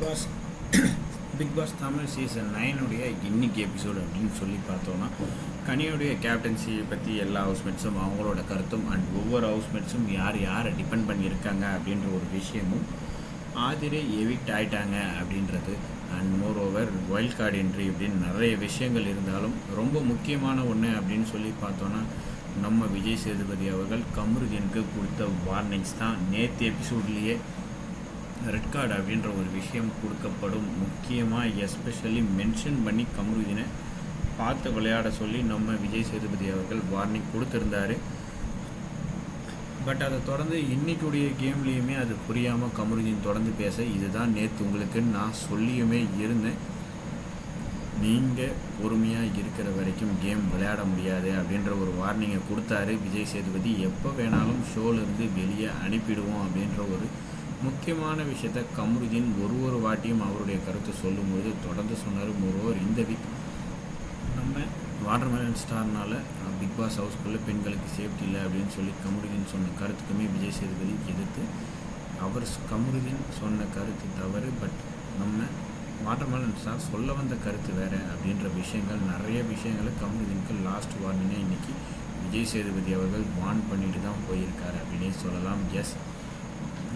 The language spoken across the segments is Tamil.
Pass big boss Tamil season 9 உடைய இன்னைக்கு எபிசோடு அப்படின்னு சொல்லி பார்த்தோன்னா, கனியுடைய கேப்டன்சியை பற்றி எல்லா ஹவுஸ்மேட்ஸும் அவங்களோட கருத்தும் அண்ட் ஒவ்வொரு ஹவுஸ்மேட்ஸும் யார் யாரை டிபெண்ட் பண்ணியிருக்காங்க அப்படின்ற ஒரு விஷயமும், ஆதிரே எவிக்ட் ஆகிட்டாங்க அப்படின்றது and more over wild card entry அப்படின்னு நிறைய விஷயங்கள் இருந்தாலும், ரொம்ப முக்கியமான ஒன்று அப்படின்னு சொல்லி பார்த்தோன்னா, நம்ம விஜய் சேதுபதி அவர்கள் கமருதீனுக்கு கொடுத்த வார்னிங்ஸ் தான் நேற்று எபிசோட்லேயே ரெட் கார்டு அப்படின்ற ஒரு விஷயம் கொடுக்கப்படும். முக்கியமாக எஸ்பெஷலி மென்ஷன் பண்ணி கமருதீனை பார்த்து விளையாட சொல்லி நம்ம விஜய் சேதுபதி அவர்கள் வார்னிங் கொடுத்துருந்தாரு. பட் அதை தொடர்ந்து இன்றைக்குடைய கேம்லேயுமே அது புரியாமல் கமருதீன் தொடர்ந்து பேச, இதுதான் நேற்று உங்களுக்கு நான் சொல்லியுமே இருந்தேன், நீங்கள் பொறுமையாக இருக்கிற வரைக்கும் கேம் விளையாட முடியாது அப்படின்ற ஒரு வார்னிங்கை கொடுத்தாரு விஜய் சேதுபதி. எப்போ வேணாலும் ஷோலேருந்து வெளியே அனுப்பிடுவோம் அப்படின்ற ஒரு முக்கியமான விஷயத்த கமருதீன் ஒரு வாட்டியும் அவருடைய கருத்தை சொல்லும்போது தொடர்ந்து சொன்னார். மொரோவர் இந்த வீக் நம்ம வாட்டர்மெலன் ஸ்டார்னால் பிக் பாஸ் ஹவுஸ்குள்ளே பெண்களுக்கு சேஃப்டி இல்லை அப்படின்னு சொல்லி கமருதீன் சொன்ன கருத்துக்குமே விஜய் சேதுபதி எதிர்த்து, கமருதீன் சொன்ன கருத்து தவறு, பட் நம்ம வாட்டர்மெலன் ஸ்டார் சொல்ல வந்த கருத்து வேறு அப்படின்ற விஷயங்கள், நிறைய விஷயங்களை கமருதீனுக்கு லாஸ்ட் வார்னிங்காக இன்றைக்கி விஜய் சேதுபதி அவர்கள் வார்ன் பண்ணிட்டு தான் போயிருக்காரு அப்படின்னே சொல்லலாம். எஸ்,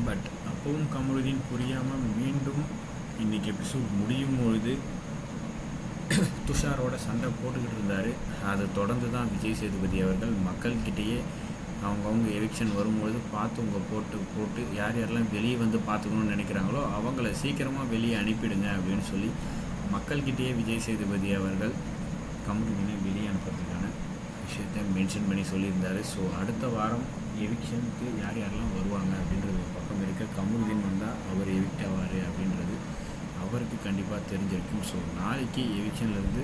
பட் அப்பவும் கமருதீன் புரியாமல் மீண்டும் இன்றைக்கி எபிசோட் முடியும் பொழுது துஷாரோட சண்டை போட்டுக்கிட்டு இருந்தார். அதை தொடர்ந்து தான் விஜய் சேதுபதி அவர்கள் மக்கள்கிட்டேயே அவங்கவுங்க எவிக்ஷன் வரும்பொழுது பார்த்து போட்டு யார் யாரெல்லாம் வெளியே வந்து பார்த்துக்கணும்னு நினைக்கிறாங்களோ அவங்கள சீக்கிரமாக வெளியே அனுப்பிடுங்க அப்படின்னு சொல்லி மக்கள்கிட்டேயே விஜய் சேதுபதி அவர்கள் கமருதீனை வெளியே அனுப்புறதுக்கான விஷயத்தை மென்ஷன் பண்ணி சொல்லியிருந்தார். ஸோ அடுத்த வாரம் எவிக்ஷனுக்கு யார் யாரெல்லாம் வருவாங்க அப்படின்றது ஒரு பக்கம் இருக்க, கமருதீன் வந்தால் அவர் எவிக்ட் ஆவார் அப்படின்றது அவருக்கு கண்டிப்பாக தெரிஞ்சிருக்கும். ஸோ நாளைக்கு எவிக்ஷன்லேருந்து